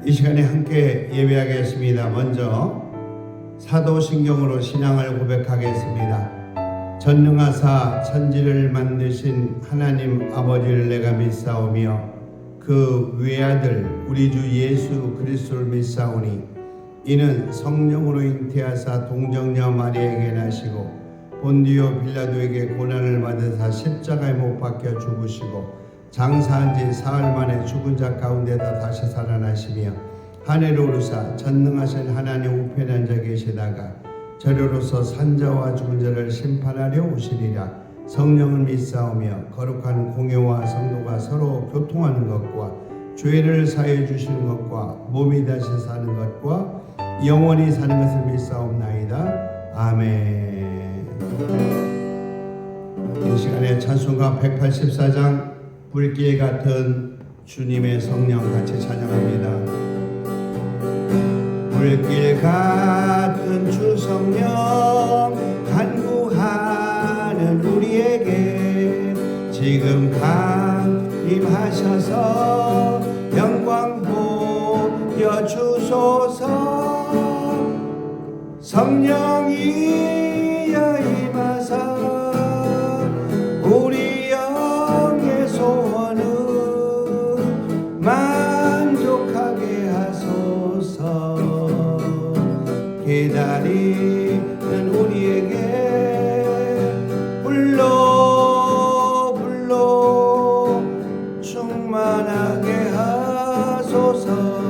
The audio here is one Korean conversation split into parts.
이 시간에 함께 예배하겠습니다. 먼저 사도신경으로 신앙을 고백하겠습니다. 전능하사 천지를 만드신 하나님 아버지를 내가 믿사오며 그 외아들 우리 주 예수 그리스도를 믿사오니 이는 성령으로 잉태하사 동정녀 마리아에게 나시고 본디오 빌라도에게 고난을 받으사 십자가에 못 박혀 죽으시고 장사한 지 사흘 만에 죽은 자 가운데다 다시 살아나시며 하늘에 오르사 전능하신 하나님 우편에 앉아 계시다가 저리로서 산자와 죽은 자를 심판하려 오시리라. 성령을 믿사오며 거룩한 공회와 성도가 서로 교통하는 것과 죄를 사해 주시는 것과 몸이 다시 사는 것과 영원히 사는 것을 믿사옵나이다. 아멘. 이 시간에 찬송가 184장 불길 같은 주님의 성령 같이 찬양합니다. 불길 같은 주 성령 간구하는 우리에게 지금 강림하셔서 영광 보여주소서. 성령이여 임하사 우리 영의 소원을 만족하게 하소서. 기다리는 우리에게 불러 충만하게 하소서.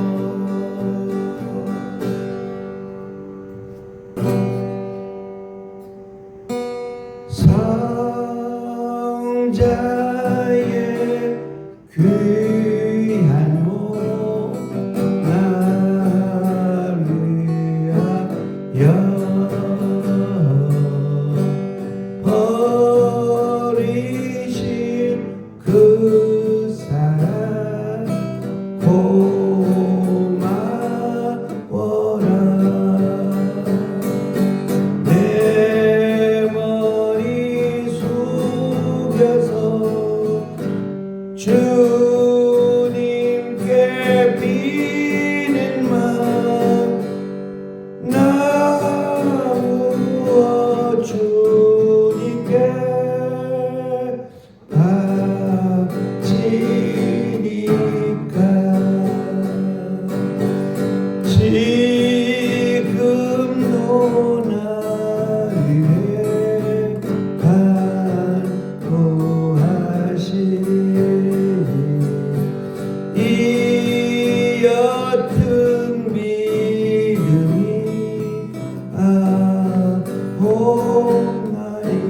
성자의 귀한 몸 나를 위하여 버리신 그 사랑 고마워라. 내 머리 숙여서 주님께 비는 마음 나누어 주님께 바치니까. 지금도 나를 위해 간구하시니 이 옅은 믿음이 아옵나니.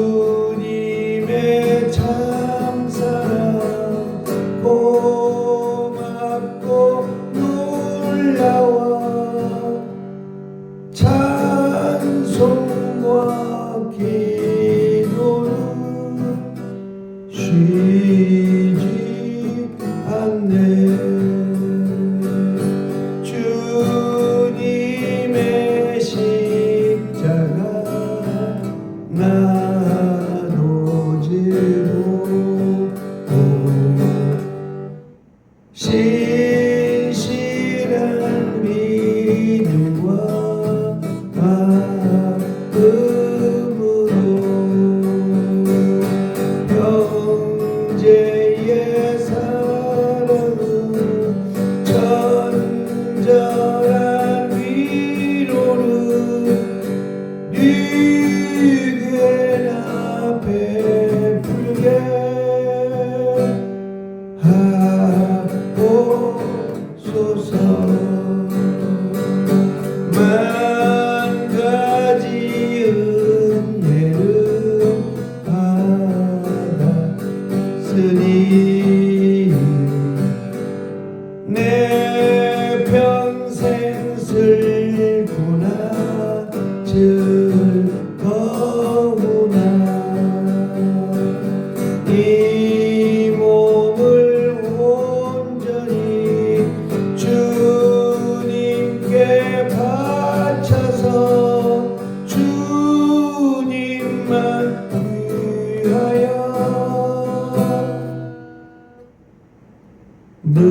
주님의 참사랑 고맙고 놀라워 찬송과 기도는 쉬지 않네. 주님의 십자가 나도 지고 신실한 믿음과 마음으로 형제의 사랑은 전절한 위로는 네게나 베풀게 하옵소서. 만 가지 은혜를 받았으니 내 평생 슬프나 즐거우나 이 몸을 온전히 주님께 바쳐서 주님만 위하여 늘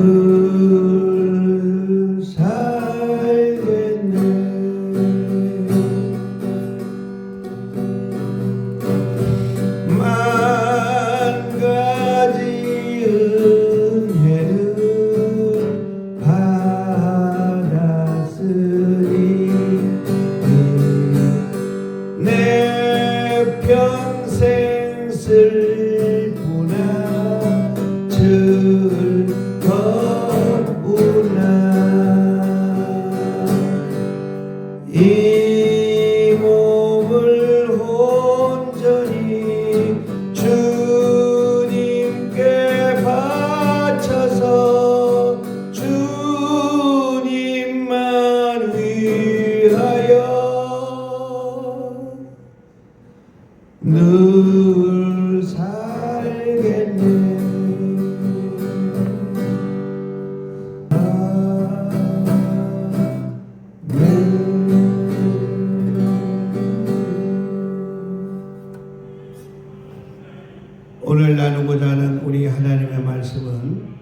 살겠네. 만 가지 은혜를 받았으니 내 평생 슬프나 즐거우나 이 몸을 온전히 주님께 바쳐서 주님만 위하여 늘 살겠네. 오늘 나누고자 하는 우리 하나님의 말씀은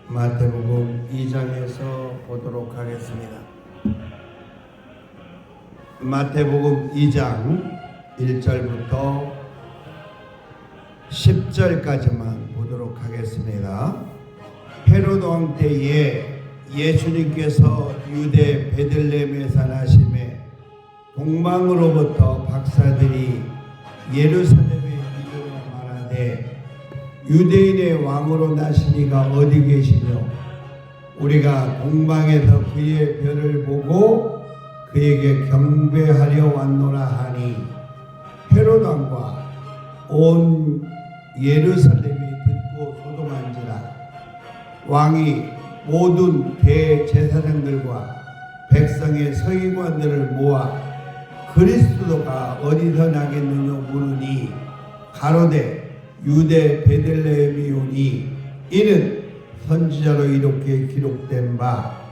마태복음 2장에서 보도록 하겠습니다. 마태복음 2장 1절부터 10절까지만 보도록 하겠습니다. 헤롯 왕 때에 예수님께서 유대 베들레헴에서 나심에 동방으로부터 박사들이 예루살렘에 이르러 말하되 유대인의 왕으로 나시니가 어디 계시며 우리가 동방에서 그의 별을 보고 그에게 경배하려 왔노라 하니 헤롯 왕과 온 예루살렘이 듣고 소동한지라. 왕이 모든 대제사장들과 백성의 서기관들을 모아 그리스도가 어디서 나겠느냐 물으니 가로되 유대 베들레헴이오니 이는 선지자로 이렇게 기록된 바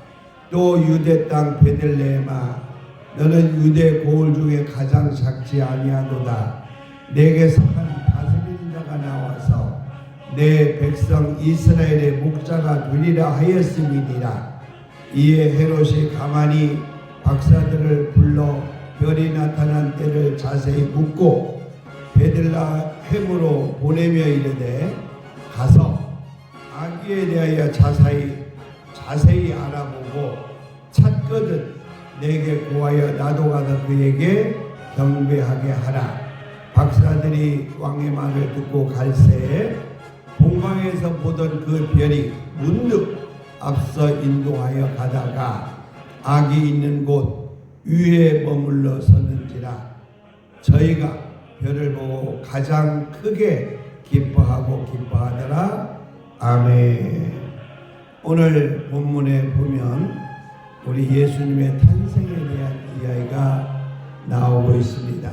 또 유대 땅 베들레헴아 너는 유대 고을 중에 가장 작지 아니하도다. 내게서 한 다스리는 자가 나와서 내 백성 이스라엘의 목자가 되리라 하였음이니라. 이에 헤롯이 가만히 박사들을 불러 별이 나타난 때를 자세히 묻고 베들레헴으로 보내며 이르되 가서 아기에 대하여 자세히 알아보고 찾거든 내게 구하여 나도 가서 그에게 경배하게 하라. 박사들이 왕의 말을 듣고 갈새에 동방에서 보던 그 별이 문득 앞서 인도하여 가다가 아기 있는 곳 위에 머물러 서는지라. 저희가 별을 보고 가장 크게 기뻐하더라. 아멘. 오늘 본문에 보면 우리 예수님의 탄생에 대한 이야기가 나오고 있습니다.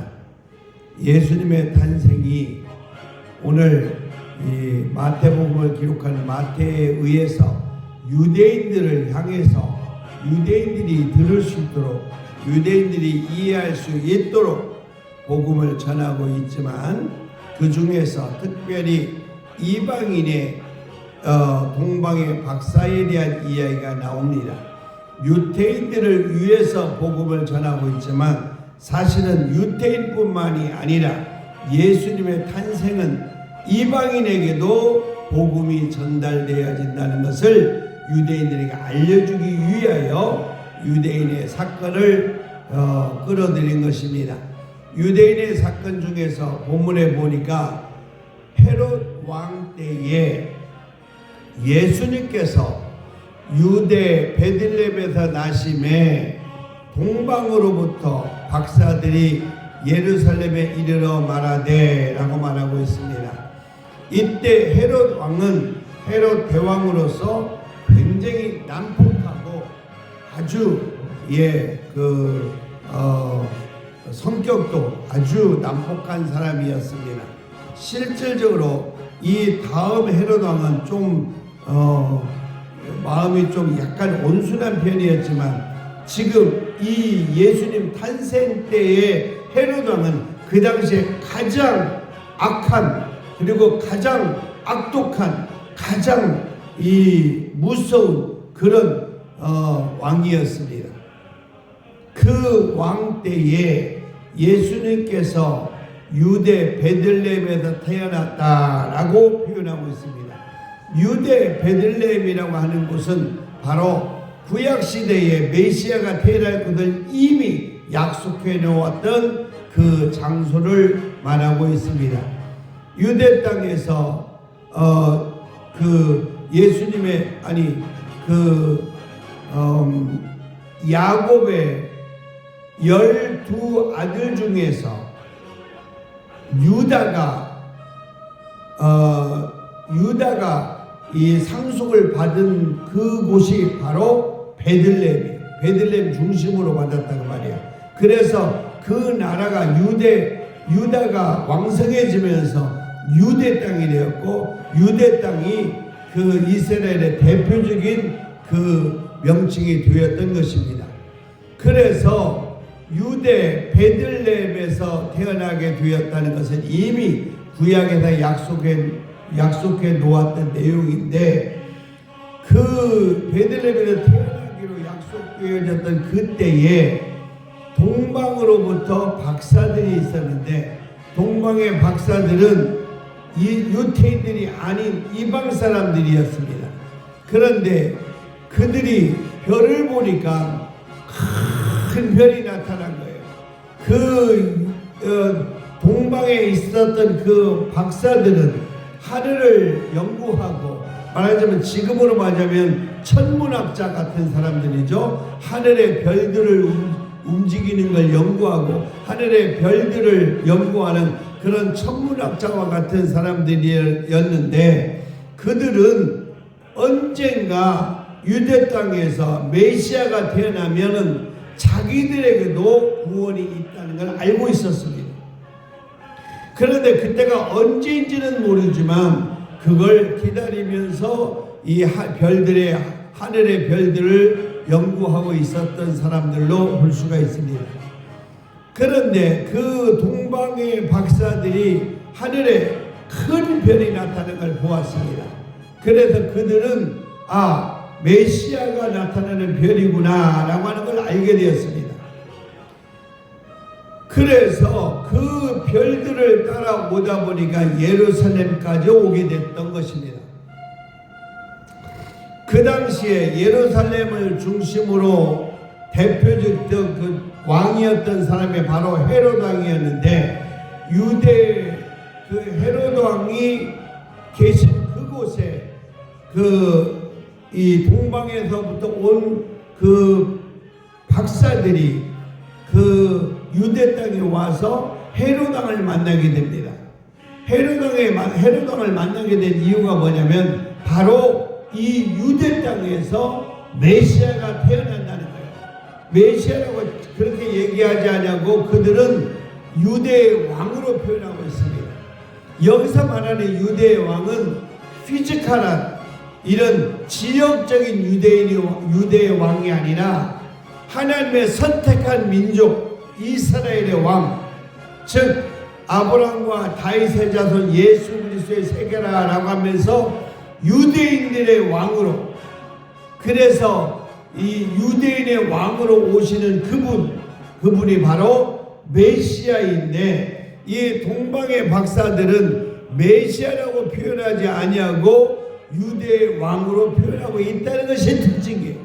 예수님의 탄생이 오늘 이 마태복음을 기록하는 마태에 의해서 유대인들을 향해서 유대인들이 들을 수 있도록 유대인들이 이해할 수 있도록 복음을 전하고 있지만 그 중에서 특별히 이방인의 동방의 박사에 대한 이야기가 나옵니다. 유대인들을 위해서 복음을 전하고 있지만 사실은 유대인뿐만이 아니라 예수님의 탄생은 이방인에게도 복음이 전달되어진다는 것을 유대인들에게 알려주기 위하여 유대인의 사건을 끌어들인 것입니다. 유대인의 사건 중에서 본문에 보니까 헤롯 왕 때에 예수님께서 유대 베들레헴에서 나심에 동방으로부터 박사들이 예루살렘에 이르러 말하되 라고 말하고 있습니다. 이때 헤롯 왕은 헤롯 대왕으로서 굉장히 난폭하고 아주 성격도 아주 난폭한 사람이었습니다. 실질적으로 이 다음 헤롯 왕은 좀 마음이 좀 약간 온순한 편이었지만 지금 이 예수님 탄생 때의 헤롯 왕은 그 당시에 가장 악한 그리고 가장 악독한 가장 이 무서운 그런 왕이었습니다. 그 왕 때에 예수님께서 유대 베들레헴에서 태어났다라고 표현하고 있습니다. 유대 베들레헴이라고 하는 곳은 바로 구약 시대에 메시아가 태어날 것을 이미 약속해 놓았던 그 장소를 말하고 있습니다. 유대 땅에서 그 예수님의 야곱의 12 아들 중에서 유다가 이 상속을 받은 그 곳이 바로 베들레헴이에요. 베들레헴 중심으로 받았다는 말이에요. 그래서 그 나라가 유다가 왕성해지면서 유대 땅이 되었고, 유대 땅이 그 이스라엘의 대표적인 그 명칭이 되었던 것입니다. 그래서 유대 베들레헴에서 태어나게 되었다는 것은 이미 구약에서 약속해 놓았던 내용인데, 그 베들레헴에서 태어나기로 약속되어졌던 그때에 동방으로부터 박사들이 있었는데, 동방의 박사들은 이 유태인들이 아닌 이방 사람들이었습니다. 그런데 그들이 별을 보니까 큰 별이 나타난 거예요. 그 동방에 있었던 그 박사들은 하늘을 연구하고, 말하자면 지금으로 말하자면 천문학자 같은 사람들이죠. 하늘의 별들을 움직이는 걸 연구하고 하늘의 별들을 연구하는 그런 천문학자와 같은 사람들이었는데, 그들은 언젠가 유대 땅에서 메시아가 태어나면은 자기들에게도 구원이 있다는 걸 알고 있었습니다. 그런데 그때가 언제인지는 모르지만 그걸 기다리면서 이 하늘의 별들을 연구하고 있었던 사람들로 볼 수가 있습니다. 그런데 그 동방의 박사들이 하늘에 큰 별이 나타나는 걸 보았습니다. 그래서 그들은 메시아가 나타나는 별이구나 라고 하는 걸 알게 되었습니다. 그래서 그 별들을 따라오다 보니까 예루살렘까지 오게 됐던 것입니다. 그 당시에 예루살렘을 중심으로 대표적인 그 왕이었던 사람이 바로 헤롯 왕이었는데, 유대 그 헤롯 왕이 계신 그곳에 이 동방에서부터 온 그 박사들이 그 유대 땅에 와서 헤롯 왕을 만나게 됩니다. 헤롯 왕을 만나게 된 이유가 뭐냐면 바로 이 유대 땅에서 메시아가 태어난다는 거예요. 메시아라고 그렇게 얘기하지 않냐고 그들은 유대의 왕으로 표현하고 있습니다. 여기서 말하는 유대의 왕은 피지컬한 이런 지역적인 유대의 왕이 아니라 하나님의 선택한 민족 이스라엘의 왕, 즉 아브라함과 다윗의 자손 예수 그리스도의 세계라라고 하면서 유대인들의 왕으로, 그래서 이 유대인의 왕으로 오시는 그분이 바로 메시아인데, 이 동방의 박사들은 메시아라고 표현하지 아니하고 유대의 왕으로 표현하고 있다는 것이 특징이에요.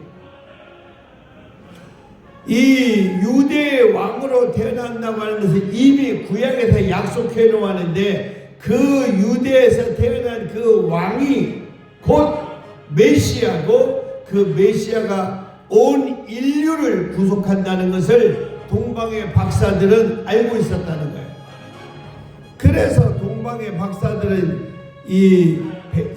이 유대의 왕으로 태어난다고 하는 것은 이미 구약에서 약속해 놓았는데, 그 유대에서 태어난 그 왕이 곧 메시아고, 그 메시아가 온 인류를 구속한다는 것을 동방의 박사들은 알고 있었다는 거예요. 그래서 동방의 박사들은 이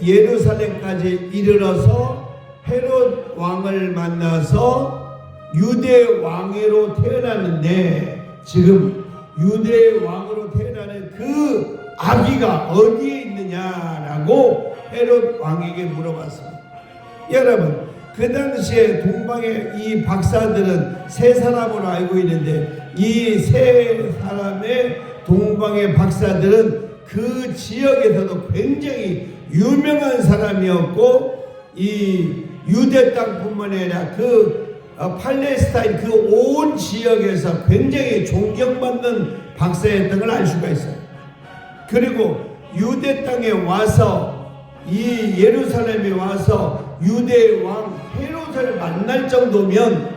예루살렘까지 이르러서 헤롯 왕을 만나서 유대 왕으로 태어났는데, 지금 유대 왕으로 태어나는 그 아기가 어디에 있느냐라고 헤롯 왕에게 물어봤습니다. 여러분, 그 당시에 동방의 이 박사들은 세 사람으로 알고 있는데, 이 세 사람의 동방의 박사들은 그 지역에서도 굉장히 유명한 사람이었고, 이 유대 땅뿐만 아니라 팔레스타인 그 온 지역에서 굉장히 존경받는 박사였던 걸 알 수가 있어요. 그리고 유대 땅에 와서 이 예루살렘에 와서 유대 왕 헤롯을 만날 정도면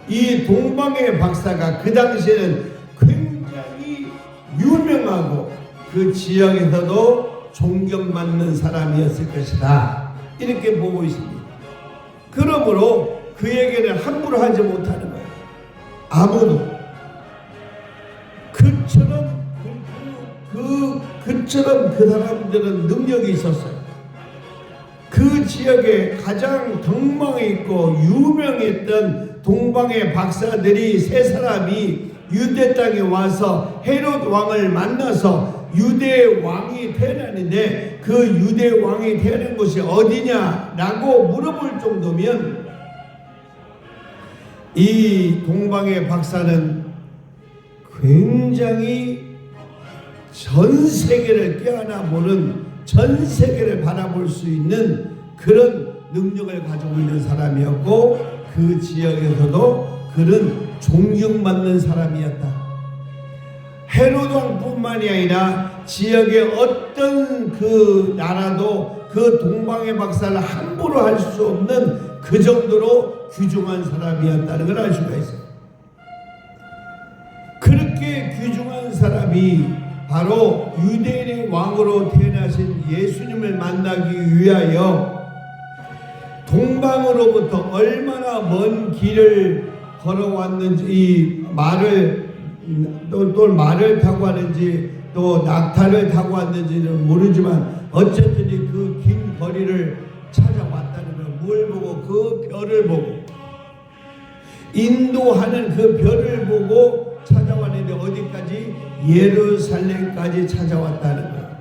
이 동방의 박사가 그 당시에는 굉장히 유명하고 그 지역에서도 존경받는 사람이었을 것이다, 이렇게 보고 있습니다. 그러므로 그 얘기를 함부로 하지 못하는 거예요. 아무도 그처럼 그 사람들은 능력이 있었어요. 그 지역에 가장 덕망이 있고 유명했던 동방의 박사들이 세 사람이 유대 땅에 와서 헤롯 왕을 만나서 유대 왕이 태어나는데 그 유대 왕이 태어난 곳이 어디냐라고 물어볼 정도면 이 동방의 박사는 굉장히 전 세계를 껴안아보는, 전 세계를 바라볼 수 있는 그런 능력을 가지고 있는 사람이었고 그 지역에서도 그런 존경받는 사람이었다. 헤롯 왕뿐만이 아니라 지역의 어떤 그 나라도 그 동방의 박사를 함부로 할 수 없는 그 정도로 귀중한 사람이었다는 걸 알 수가 있어요. 그렇게 귀중한 사람이 바로 유대인의 왕으로 태어나신 예수님을 만나기 위하여 동방으로부터 얼마나 먼 길을 걸어왔는지, 이 말을 또 말을 타고 왔는지 또 낙타를 타고 왔는지는 모르지만 어쨌든 그 긴 거리를 찾아왔다는 거예요. 뭘 보고? 그 별을 보고, 인도하는 그 별을 보고 찾아왔는데 어디까지? 예루살렘까지 찾아왔다는 거예요.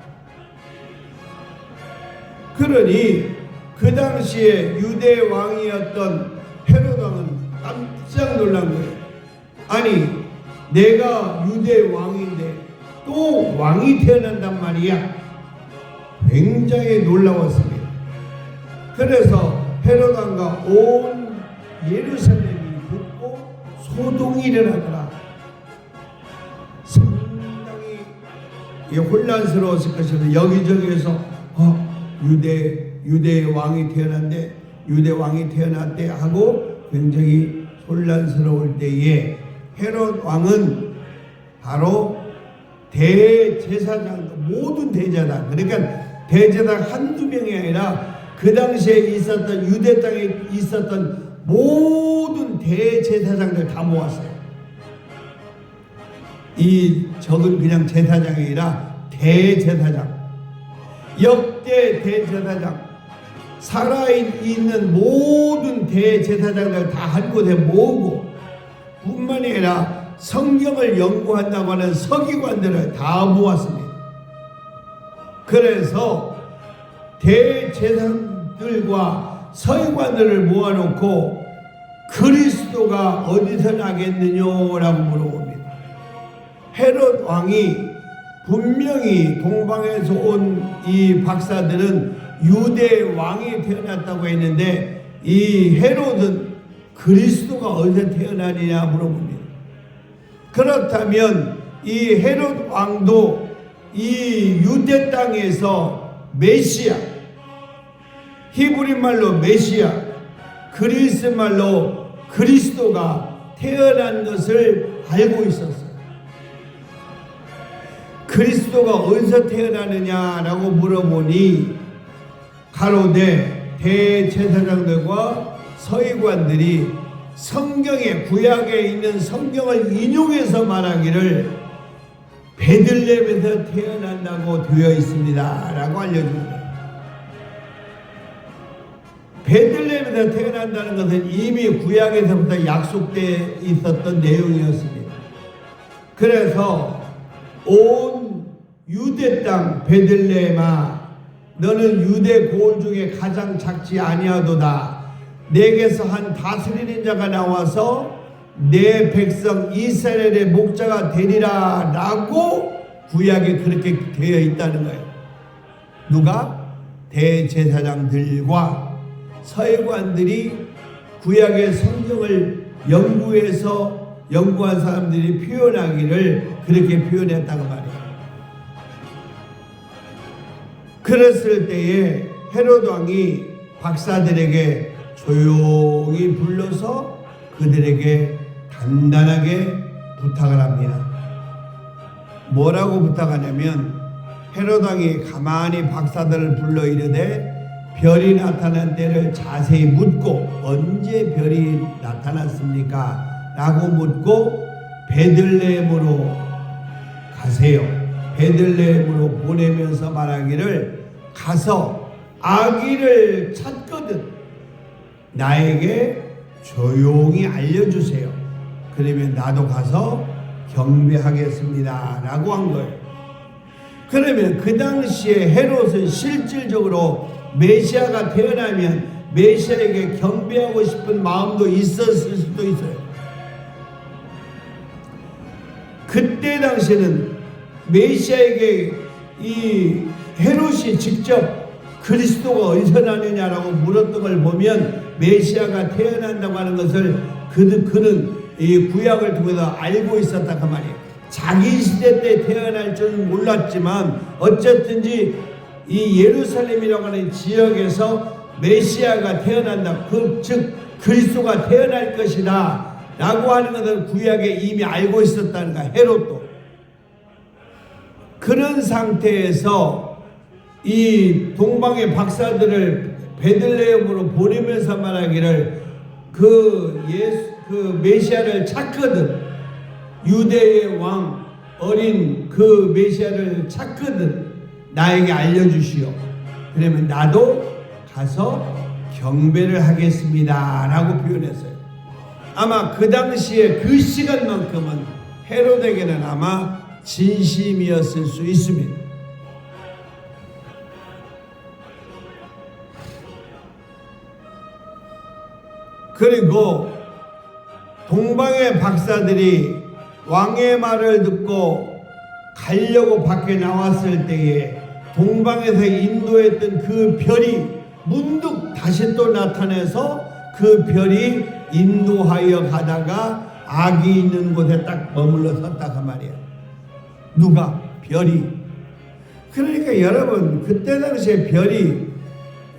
그러니 그 당시에 유대 왕이었던 헤롯 왕은 깜짝 놀란 거예요. 아니, 내가 유대 왕인데 또 왕이 태어난단 말이야. 굉장히 놀라웠습니다. 그래서 헤롯 왕과 온 예루살렘이 듣고 소동이 일어나더라. 상당히 혼란스러웠을 것입니다. 여기저기에서 유대 왕이 태어났대, 유대 왕이 태어났대 하고 굉장히 혼란스러울 때에 헤롯 왕은 바로 대제사장, 모든 대제사장, 그러니까 대제사장 한두 명이 아니라 그 당시에 있었던 유대 땅에 있었던 모든 대제사장들 다 모았어요. 이 적은 그냥 제사장이 아니라 대제사장, 역대 대제사장, 살아있는 모든 대제사장들 다 한 곳에 모으고, 뿐만이 아니라 성경을 연구한다고 하는 서기관들을 다 모았습니다. 그래서 대제사장들과 서기관들을 모아놓고 그리스도가 어디서 나겠느냐라고 물어봅니다. 헤롯 왕이 분명히 동방에서 온 이 박사들은 유대 왕이 태어났다고 했는데 이 헤롯은 그리스도가 어디서 태어나느냐 물어봅니다. 그렇다면 이 헤롯 왕도 이 유대 땅에서 메시아, 히브리 말로 메시아, 그리스 말로 그리스도가 태어난 것을 알고 있었어요. 그리스도가 어디서 태어나느냐라고 물어보니 가로되 대제사장들과 서기관들이 성경에, 구약에 있는 성경을 인용해서 말하기를 베들레헴에서 태어난다고 되어 있습니다 라고 알려줍니다. 베들레헴에서 태어난다는 것은 이미 구약에서부터 약속되어 있었던 내용이었습니다. 그래서 온 유대 땅 베들레헴아, 너는 유대 고을 중에 가장 작지 아니하도다. 내게서 한 다스리는 자가 나와서 내 백성 이스라엘의 목자가 되리라 라고 구약에 그렇게 되어 있다는 거예요. 누가? 대제사장들과 서예관들이 구약의 성경을 연구한 사람들이 표현하기를 그렇게 표현했다고 말이에요. 그랬을 때에 헤롯 왕이 박사들에게 조용히 불러서 그들에게 단단하게 부탁을 합니다. 뭐라고 부탁하냐면 헤롯 왕이 가만히 박사들을 불러 이르되 별이 나타난 때를 자세히 묻고 언제 별이 나타났습니까? 라고 묻고 베들레헴으로 가세요. 베들레헴으로 보내면서 말하기를 가서 아기를 찾거든 나에게 조용히 알려주세요. 그러면 나도 가서 경배하겠습니다 라고 한 거예요. 그러면 그 당시에 헤롯은 실질적으로 메시아가 태어나면 메시아에게 경배하고 싶은 마음도 있었을 수도 있어요. 그때 당시에는 메시아에게 이 헤롯이 직접 그리스도가 어디서 나느냐라고 물었던 걸 보면 메시아가 태어난다고 하는 것을 그는 이 구약을 통해서 알고 있었다 그 말이에요. 자기 시대 때 태어날 줄은 몰랐지만 어쨌든지 이 예루살렘이라고 하는 지역에서 메시아가 태어난다, 즉 그리스도가 태어날 것이다 라고 하는 것을 구약에 이미 알고 있었다는 거야. 헤롯도 그런 상태에서 이 동방의 박사들을 베들레헴으로 보내면서 말하기를 그 메시아를 찾거든, 유대의 왕 어린 그 메시아를 찾거든 나에게 알려주시오. 그러면 나도 가서 경배를 하겠습니다 라고 표현했어요. 아마 그 당시에 그 시간만큼은 헤롯에게는 아마 진심이었을 수 있습니다. 그리고 동방의 박사들이 왕의 말을 듣고 가려고 밖에 나왔을 때에 동방에서 인도했던 그 별이 문득 다시 또 나타나서 그 별이 인도하여 가다가 악이 있는 곳에 딱 머물러 섰다 그 말이에요. 누가? 별이. 그러니까 여러분 그때 당시에 별이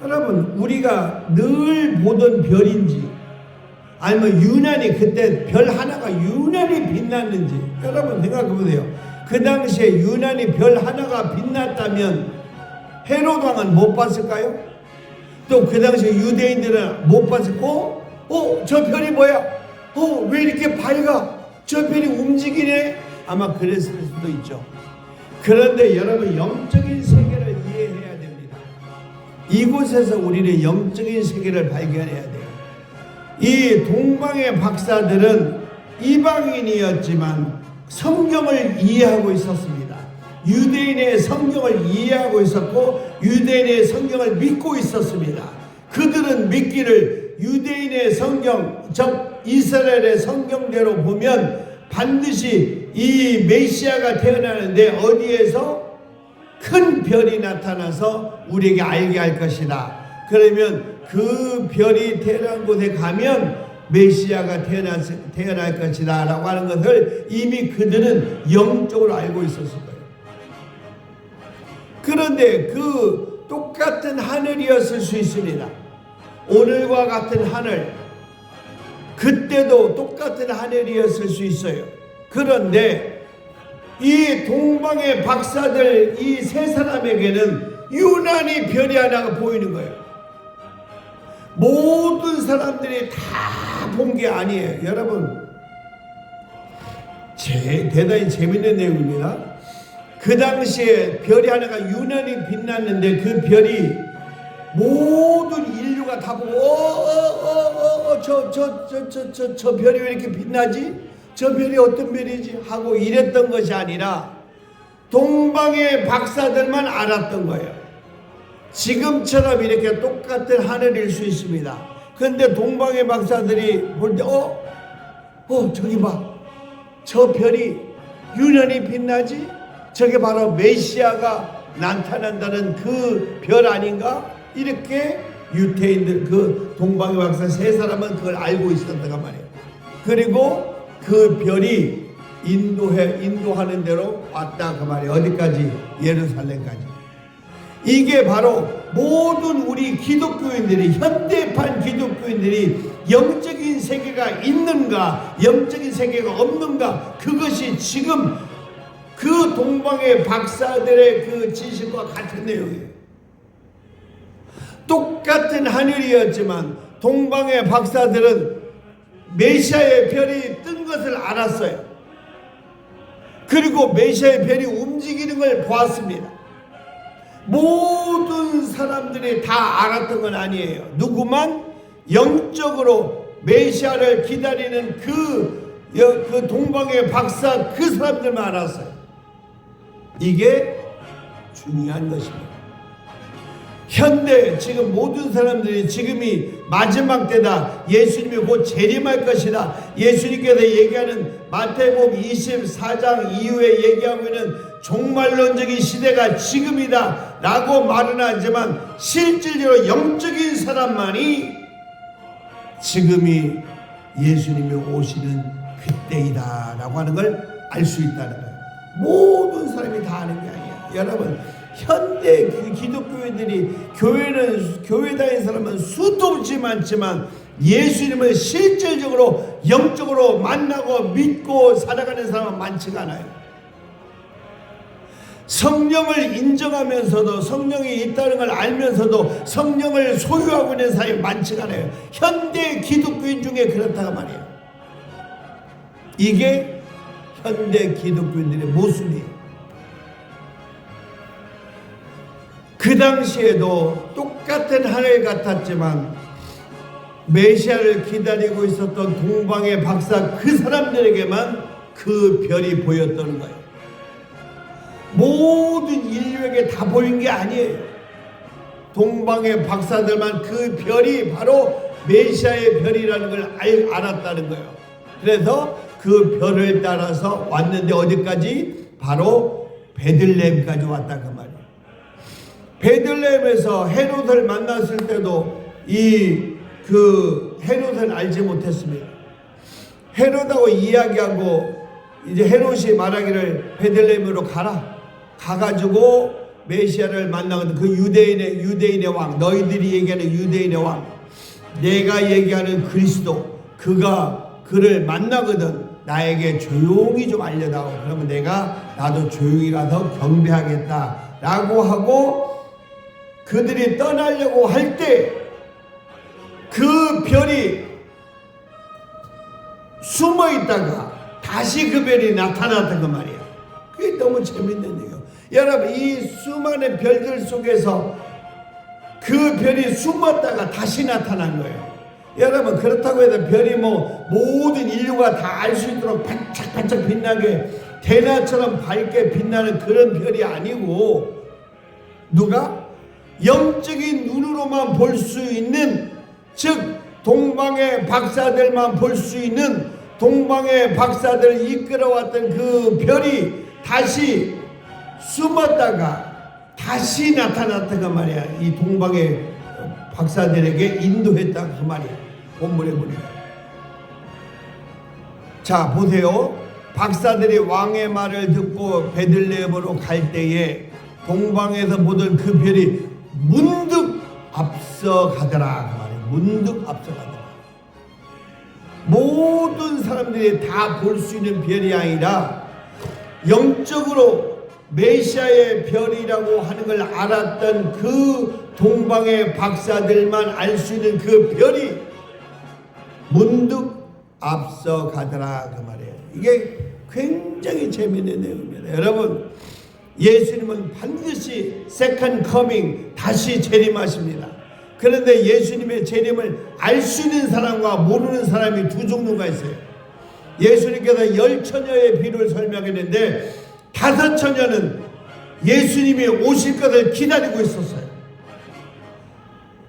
여러분 우리가 늘 보던 별인지 아니면 유난히 그때 별 하나가 유난히 빛났는지 여러분 생각해 보세요. 그 당시에 유난히 별 하나가 빛났다면 헤롯 왕은 못 봤을까요? 또 그 당시에 유대인들은 못 봤을까? 저 별이 뭐야? 왜 이렇게 밝아? 저 별이 움직이네? 아마 그랬을 수도 있죠. 그런데 여러분 영적인 세계를 이해해야 됩니다. 이곳에서 우리는 영적인 세계를 발견해야 돼요. 이 동방의 박사들은 이방인이었지만 성경을 이해하고 있었습니다. 유대인의 성경을 이해하고 있었고 유대인의 성경을 믿고 있었습니다. 그들은 믿기를 유대인의 성경, 즉 이스라엘의 성경대로 보면 반드시 이 메시아가 태어나는데 어디에서 큰 별이 나타나서 우리에게 알게 할 것이다. 그러면 그 별이 태어난 곳에 가면 메시아가 태어날 것이다 라고 하는 것을 이미 그들은 영적으로 알고 있었을 거예요. 그런데 그 똑같은 하늘이었을 수 있습니다. 오늘과 같은 하늘, 그때도 똑같은 하늘이었을 수 있어요. 그런데 이 동방의 박사들 이 세 사람에게는 유난히 별이 하나가 보이는 거예요. 모든 사람들이 다 본 게 아니에요. 여러분 대단히 재밌는 내용입니다. 그 당시에 별이 하나가 유난히 빛났는데 그 별이 모든 인류가 다 보고 저 별이 왜 이렇게 빛나지? 저 별이 어떤 별이지? 하고 이랬던 것이 아니라 동방의 박사들만 알았던 거예요. 지금처럼 이렇게 똑같은 하늘일 수 있습니다. 그런데 동방의 박사들이 볼 때 저기 봐, 저 별이 유난히 빛나지? 저게 바로 메시아가 나타난다는 그 별 아닌가? 이렇게 유태인들 그 동방의 박사 세 사람은 그걸 알고 있었단 말이에요. 그리고 그 별이 인도하는 대로 왔다 그 말이에요. 어디까지? 예루살렘까지. 이게 바로 모든 우리 기독교인들이, 현대판 기독교인들이 영적인 세계가 있는가 영적인 세계가 없는가, 그것이 지금 그 동방의 박사들의 그 지식과 같은 내용이에요. 똑같은 하늘이었지만 동방의 박사들은 메시아의 별이 뜬 것을 알았어요. 그리고 메시아의 별이 움직이는 걸 보았습니다. 모든 사람들이 다 알았던 건 아니에요. 누구만 영적으로 메시아를 기다리는 그 동방의 박사 그 사람들만 알았어요. 이게 중요한 것입니다. 현대 지금 모든 사람들이 지금이 마지막 때다, 예수님이 곧 재림할 것이다, 예수님께서 얘기하는 마태복음 24장 이후에 얘기하고 있는 종말론적인 시대가 지금이다 라고 말은 하지만 실질적으로 영적인 사람만이 지금이 예수님이 오시는 그때이다 라고 하는 걸 알 수 있다는 거예요. 모든 사람이 다 아는 게 아니야. 여러분, 현대 기독교인들이 교회 다니는 사람은 수도 없이 많지만 예수님을 실질적으로 영적으로 만나고 믿고 살아가는 사람은 많지가 않아요. 성령을 인정하면서도, 성령이 있다는 걸 알면서도 성령을 소유하고 있는 사람이 많지가 않아요. 현대 기독교인 중에 그렇다고 말이에요. 이게 현대 기독교인들의 모습이에요. 그 당시에도 똑같은 하늘 같았지만 메시아를 기다리고 있었던 동방의 박사 그 사람들에게만 그 별이 보였던 거예요. 모든 인류에게 다 보인 게 아니에요. 동방의 박사들만 그 별이 바로 메시아의 별이라는 걸 알았다는 거예요. 그래서 그 별을 따라서 왔는데 어디까지? 바로 베들레헴까지 왔다 그 말이에요. 베들레헴에서 헤롯을 만났을 때도 헤롯은 알지 못했습니다. 헤롯하고 이야기하고 이제 헤롯이 말하기를 베들레헴으로 가가지고 메시아를 만나거든. 그 유대인의 왕, 너희들이 얘기하는 유대인의 왕, 내가 얘기하는 그리스도, 그를 만나거든. 나에게 조용히 좀 알려다오. 그러면 나도 조용히 가서 경배하겠다 라고 하고 그들이 떠나려고 할 때 그 별이 숨어 있다가 다시 그 별이 나타났던 그 말이야. 그게 너무 재밌는 얘기예요. 여러분, 이 수많은 별들 속에서 그 별이 숨었다가 다시 나타난 거예요. 여러분, 그렇다고 해서 별이 모든 인류가 다 알 수 있도록 반짝반짝 빛나게 대낮처럼 밝게 빛나는 그런 별이 아니고, 누가? 영적인 눈으로만 볼 수 있는, 즉 동방의 박사들만 볼 수 있는, 동방의 박사들을 이끌어왔던 그 별이 다시 숨었다가 다시 나타났다가 말이야. 이 동방의 박사들에게 인도했다 그 말이야. 본문에 보니까. 자, 보세요. 박사들이 왕의 말을 듣고 베들레헴으로 갈 때에 동방에서 보던 그 별이 문득 앞서가더라 그 말이에요. 문득 앞서가더라. 모든 사람들이 다 볼 수 있는 별이 아니라 영적으로 메시아의 별이라고 하는 걸 알았던 그 동방의 박사들만 알 수 있는 그 별이 문득 앞서가더라 그 말이에요. 이게 굉장히 재미있는 내용입니다. 여러분, 예수님은 반드시 세컨드 커밍, 다시 재림하십니다. 그런데 예수님의 재림을 알 수 있는 사람과 모르는 사람이 두 종류가 있어요. 예수님께서 10처녀의 비유를 설명했는데 5처녀는 예수님이 오실 것을 기다리고 있었어요.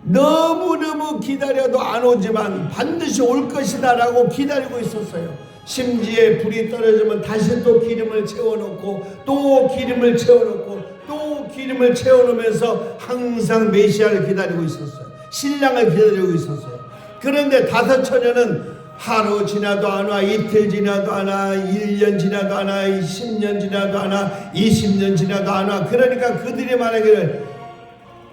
너무너무 기다려도 안 오지만 반드시 올 것이다 라고 기다리고 있었어요. 심지에 불이 떨어지면 다시 또 기름을 채워놓고 또 기름을 채워놓고 또 기름을 채워놓으면서 항상 메시아를 기다리고 있었어요. 신랑을 기다리고 있었어요. 그런데 다섯 처녀는 하루 지나도 안 와, 이틀 지나도 안 와, 1년 지나도 안 와, 10년 지나도 안 와, 20년 지나도 안 와. 그러니까 그들이 말하기를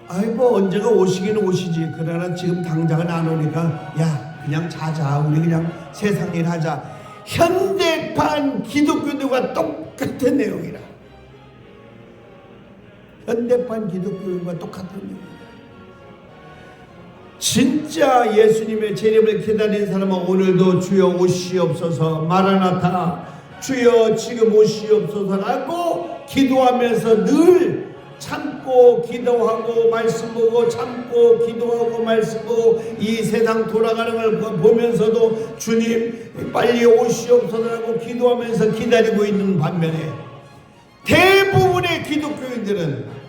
아이 뭐 언제가 오시긴 오시지. 그러나 지금 당장은 안 오니까 야 그냥 자자. 우리 그냥 세상 일 하자. 현대판 기독교들과 똑같은 내용이라. 현대판 기독교들과 똑같은 내용이라. 진짜 예수님의 재림을 기다린 사람은 오늘도 주여 오시옵소서 마라나타 주여 지금 오시옵소서라고 기도하면서 늘 참고 기도하고 말씀 보고 참고 기도하고 말씀 보고 이 세상 돌아가는 걸 보면서도 주님 빨리 오시옵소서라고 기도하면서 기다리고 있는 반면에 대부분의 기독교인들은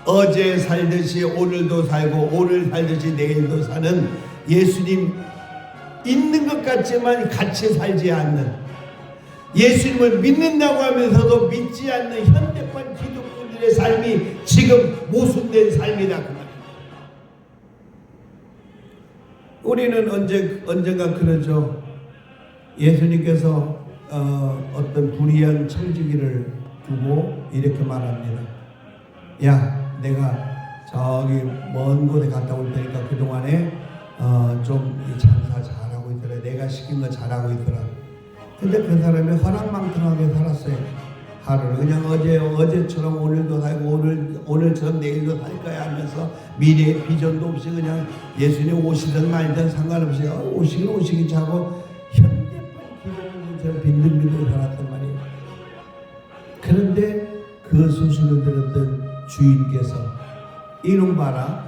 어제 살듯이 오늘도 살고 오늘 살듯이 내일도 사는 예수님 있는 것 같지만 같이 살지 않는 예수님을 믿는다고 하면서도 믿지 않는 현대판 기독교인들의 삶이 지금 모순된 삶이다 그 말이에요. 우리는 언젠가 그러죠. 예수님께서 어떤 불의한 청지기를 두고 이렇게 말합니다. 야 내가 저기 먼 곳에 갔다 올 테니까 그동안에 좀 장사 잘하고 있더라. 내가 시킨 거 잘하고 있더라. 근데 그 사람이 허랑망탕하게 살았어요. 하루를 그냥 어제처럼 오늘도 살고 오늘처럼 내일도 살 거야 하면서 미래의 비전도 없이 그냥 예수님 오시든 말든 상관없이 오시긴 하고 현대판 기독교처럼 빈둥빈둥 살았단 말이에요. 그런데 그 소식을 들었던 주인께서 이놈 봐라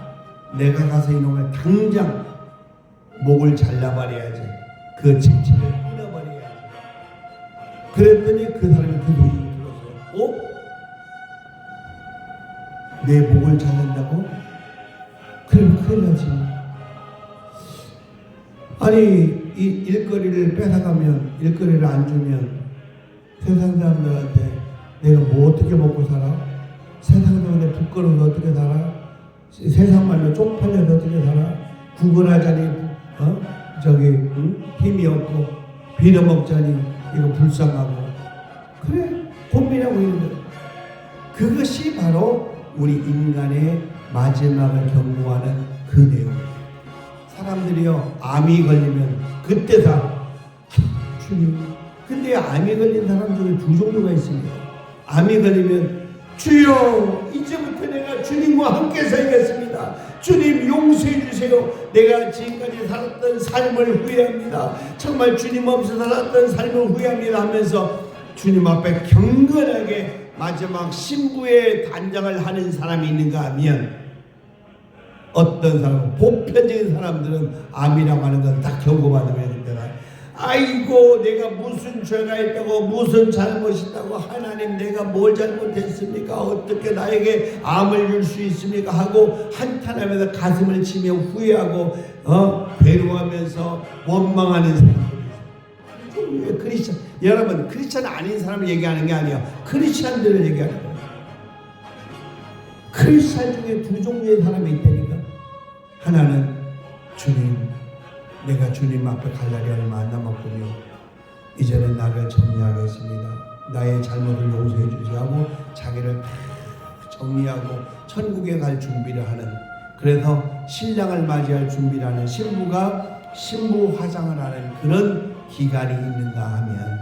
내가 가서 이놈을 당장 목을 잘라버려야지 그 직책을 끊어버려야지. 그랬더니 그 사람이 그 소식을 들었어요. 내 목을 잘른다고? 그럼 큰일 나지. 아니 이 일거리를 뺏어가면 일거리를 안 주면 세상 사람들한테 내가 뭐 어떻게 먹고 살아? 세상 때문에 부끄러워서 어떻게 살아? 세상 말로 쪽팔려서 어떻게 살아? 구걸하자니 힘이 없고 빌어먹자니 이거 불쌍하고 그래 고민하고 있는 거예요. 그것이 바로 우리 인간의 마지막을 경고하는 그 내용이에요. 사람들이요 암이 걸리면 그때 다 주님. 근데 암이 걸린 사람 중에 두 종류가 있습니다. 암이 걸리면 주여 이제부터 내가 주님과 함께 살겠습니다. 주님 용서해 주세요. 내가 지금까지 살았던 삶을 후회합니다. 정말 주님 없이 살았던 삶을 후회합니다 하면서 주님 앞에 경건하게 마지막 신부의 단장을 하는 사람이 있는가 하면 어떤 사람은 보편적인 사람들은 암이라고 하는 건 딱 경고받으면 됩니다. 아이고 내가 무슨 죄가 있다고 무슨 잘못이 있다고 하나님 내가 뭘 잘못했습니까? 어떻게 나에게 암을 줄 수 있습니까? 하고 한탄하면서 가슴을 치며 후회하고 괴로워하면서 원망하는 사람들이 있어요. 크리스찬 여러분 크리스찬 아닌 사람을 얘기하는 게 아니에요. 크리스찬들을 얘기하는 거예요. 크리스찬 중에 두 종류의 사람이 있다니까. 하나는 주님 내가 주님 앞에 갈 날이 얼마 안 남았군요. 이제는 나를 정리하겠습니다. 나의 잘못을 용서해 주세요 하고 자기를 정리하고 천국에 갈 준비를 하는, 그래서 신랑을 맞이할 준비를 하는 신부가 신부 화장을 하는 그런 기간이 있는가 하면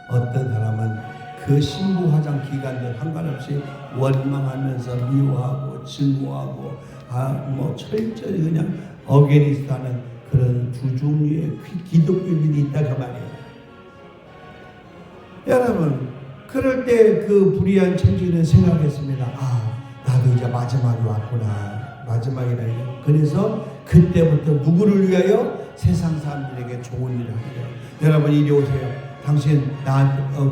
어떤 사람은 그 신부 화장 기간도 상관없이 원망하면서 미워하고 증오하고 철저히 그냥 어게니스트하는 그런 두 종류의 기독교인이 있다 그 말이에요. 여러분 그럴 때 그 불의한 천지는 생각했습니다. 나도 이제 마지막이 왔구나. 마지막이라. 그래서 그때부터 누구를 위하여? 세상 사람들에게 좋은 일을 하려. 여러분 이리 오세요. 당신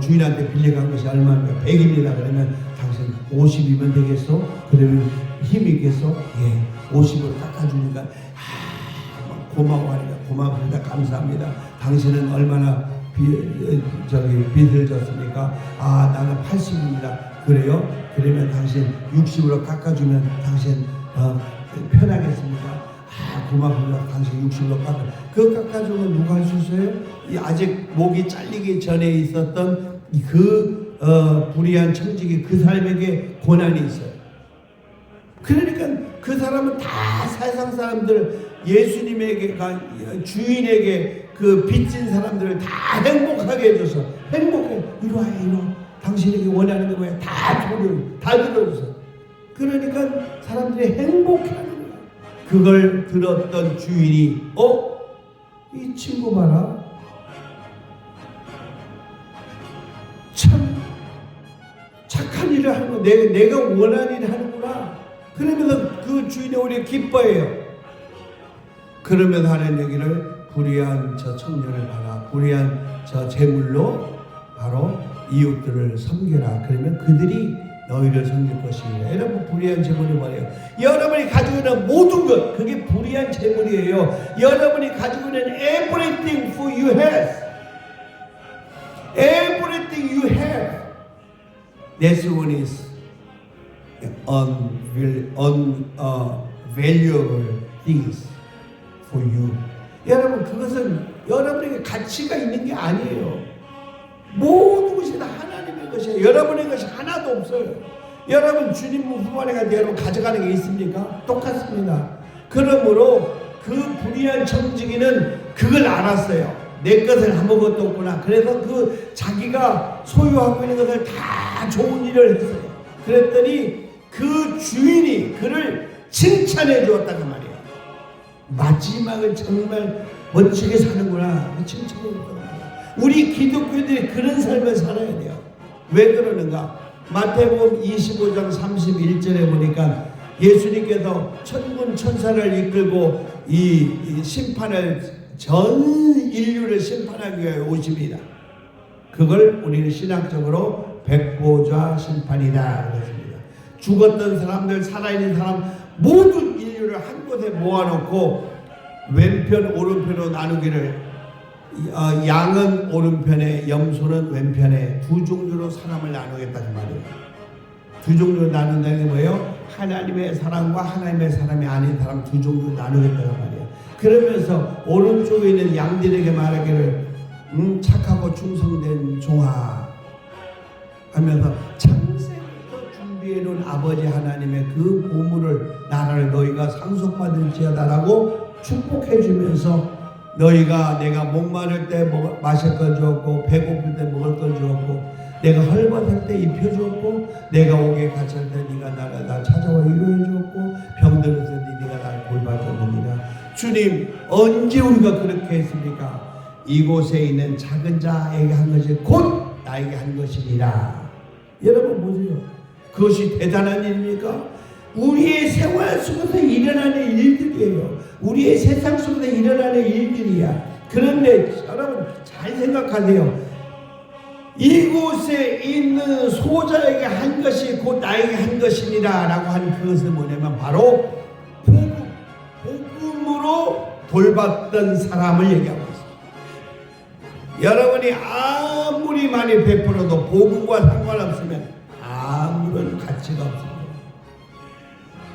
주인한테 빌려간 것이 얼마입니까? 100입니다. 그러면 당신 50이면 되겠어? 그러면 힘이 있겠어? 예. 50으로 깎아주니까 고마워하니까 고맙습니다. 감사합니다. 당신은 얼마나 빚을 졌습니까? 나는 80입니다. 그래요? 그러면 당신 60으로 깎아주면 당신 편하겠습니까? 그만큼 당신 60로 깎아. 그 깎아주면 누가 할 수 있어요? 아직 목이 잘리기 전에 있었던 불의한 청직이 그 사람에게 고난이 있어요. 그러니까 그 사람은 다 세상 사람들, 예수님에게, 주인에게 그 빚진 사람들을 다 행복하게 해줘서, 행복해. 이리 와요, 이리 와. 당신에게 원하는 게 뭐야? 다 들어줘서. 그러니까 사람들이 행복해하는 거야. 그걸 들었던 주인이, 이 친구 봐라. 참 착한 일을 하는 거, 내가 원하는 일을 하는구나. 그러면서 그 주인이 오히려 기뻐해요. 그러면서 하는 얘기를, 불의한 저 청년을 봐라. 불의한 저 재물로 바로 이웃들을 섬겨라. 그러면 그들이 너희를 섬길 것입니다. 여러분, 불의한 재물이 뭐예요? 여러분이 가지고 있는 모든 것, 그게 불의한 재물이에요. 여러분이 가지고 있는 everything for you have, everything you have, this one is unvaluable things for you. 여러분, 그것은 여러분에게 가치가 있는 게 아니에요. 모든 것이 다 하나님의 것이에요. 여러분의 것이 하나도 없어요. 여러분, 주님 품 안에 갈 때 여러분 가져가는 게 있습니까? 똑같습니다. 그러므로 그 불의한 청지기는 그걸 알았어요. 내 것은 아무것도 없구나. 그래서 그 자기가 소유하고 있는 것을 다 좋은 일을 했어요. 그랬더니 그 주인이 그를 칭찬해 주었다고 말이에요. 마지막을 정말 멋지게 사는구나. 칭찬해 주었다고 말이에요. 우리 기독교들이 그런 삶을 살아야 돼요. 왜 그러는가? 마태복음 25장 31절에 보니까 예수님께서 천군 천사를 이끌고 이 심판을, 전 인류를 심판하기 위해 오십니다. 그걸 우리는 신학적으로 백보좌 심판이다 그랬습니다. 죽었던 사람들, 살아있는 사람 모든 인류를 한 곳에 모아놓고 왼편 오른편으로 나누기를, 양은 오른편에 염소는 왼편에 두 종류로 사람을 나누겠다는 말이에요. 두 종류로 나눈다는 게 뭐예요? 하나님의 사람과 하나님의 사람이 아닌 사람 두 종류로 나누겠다는 말이에요. 그러면서 오른쪽에 있는 양들에게 말하기를 착하고 충성된 종아 하면서 창세부터 준비해놓은 아버지 하나님의 그 보물을, 나라를 너희가 상속받을지어다라고 축복해주면서, 너희가 내가 목마를 때 마실 걸 주었고, 배고플 때 먹을 걸 주었고, 내가 헐벗을 때 입혀주었고, 내가 옥에 갇힐 때 네가 나 찾아와 위로해 주었고, 병들었을 때 네가 날 돌봐줬느니라. 주님, 언제 우리가 그렇게 했습니까? 이곳에 있는 작은 자에게 한 것이 곧 나에게 한 것이니라. 여러분 보세요. 그것이 대단한 일입니까? 우리의 생활 속에서 일어나는 일들이에요. 우리의 세상 속에서 일어나는 일들이야. 그런데 여러분 잘 생각하세요. 이곳에 있는 소자에게 한 것이 곧 나에게 한 것이니라 라고 한 그것은 뭐냐면 바로 복음으로 돌봤던 사람을 얘기하고 있습니다. 여러분이 아무리 많이 베풀어도 복음과 상관없으면 아무런 가치가 없습니다.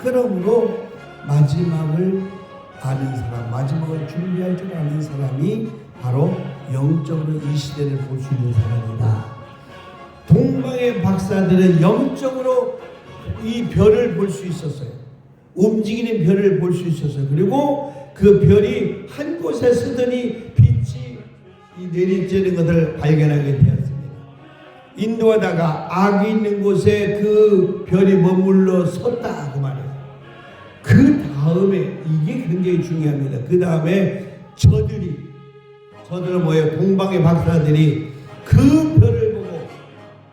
그러므로 마지막을 아는 사람, 마지막을 준비할 줄 아는 사람이 바로 영적으로 이 시대를 볼 수 있는 사람이다. 동방의 박사들은 영적으로 이 별을 볼 수 있었어요. 움직이는 별을 볼 수 있었어요. 그리고 그 별이 한 곳에 서더니 빛이 내리쬐는 것을 발견하게 되었습니다. 인도하다가 악이 있는 곳에 그 별이 머물러 섰다 그 말이에요. 그 다음에 이게 굉장히 중요합니다. 그 다음에 저들은 뭐예요? 동방의 박사들이 그 별을 보고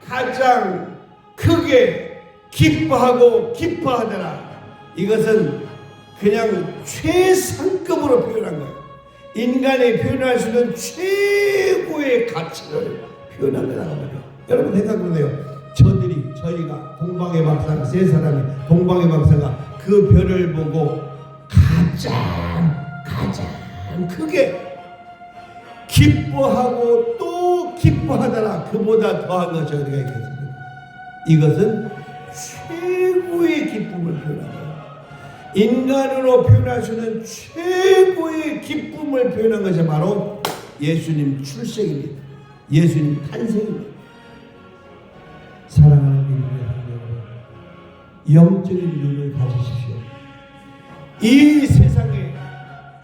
가장 크게 기뻐하더라. 이것은 그냥 최상급으로 표현한 거예요. 인간이 표현할 수 있는 최고의 가치를 표현한 거예요. 여러분 생각해보세요. 저희가 동방의 박사 세 사람이 동방의 박사가 그 별을 보고 가장 크게 기뻐하고 또 기뻐하더라. 그보다 더한 것이 어디가 있겠습니까? 이것은 최고의 기쁨을 표현하는 거예요. 인간으로 표현할 수 있는 최고의 기쁨을 표현한 것이 바로 예수님 출생입니다. 예수님 탄생입니다. 사랑하는 믿음의 여러분, 영적인 눈을 가지십시오. 이 세상에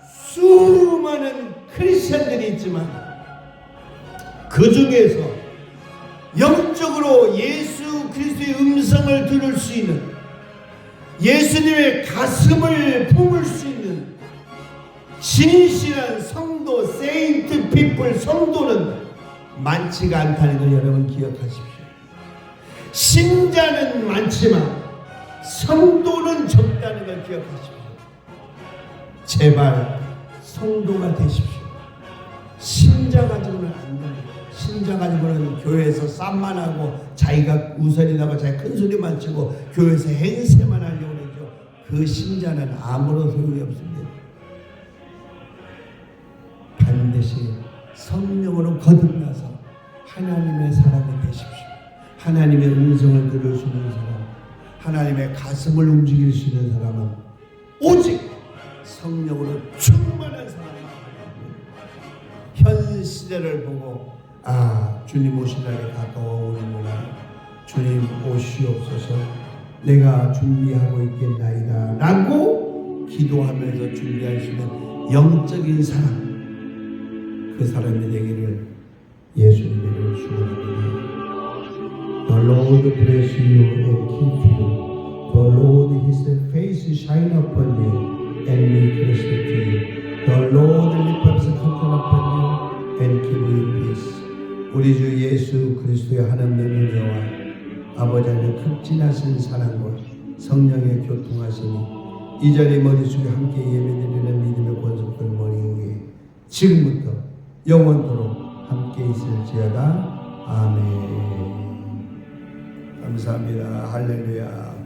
수많은 크리스천들이 있지만 그 중에서 영적으로 예수 그리스도의 음성을 들을 수 있는, 예수님의 가슴을 품을 수 있는 진실한 성도, 세인트 피플, 성도는 많지가 않다는 걸 여러분 기억하십시오. 신자는 많지만 성도는 적다는 걸 기억하십시오. 제발 성도가 되십시오. 신자 가지고는 안 됩니다. 신자 가지고는 교회에서 쌈만 하고 자기가 우선이 나고 자기가 큰 소리만 치고 교회에서 행세만 하려고 하죠. 그 신자는 아무런 소용이 없습니다. 반드시 성령으로 거듭나서 하나님의 사람이 되십시오. 하나님의 음성을 들을 수 있는 사람, 하나님의 가슴을 움직일 수 있는 사람은 오직 성령으로 충만한 사람입니다. 현 시대를 보고 주님 오실 날이 가까워오는구나, 주님 오시옵소서, 내가 준비하고 있겠나이다 라고 기도하면서 준비할 수 있는 영적인 사람, 그 사람이 되기를 예수님의 이름으로 축원합니다. The Lord bless you and keep you. The Lord His face shine upon you and be gracious to you. The Lord lift up His countenance upon you and give you peace. 우리 주 예수 그리스도의 하나님의 은혜와 아버지 하나님의 극진하신 사랑과 성령의 교통하심이 이 자리 머릿속에 함께 예배드리는 믿음의 권속들 머리 위에 지금부터 영원토록 함께 있을지어다. 아멘. 감사합니다. 할렐루야.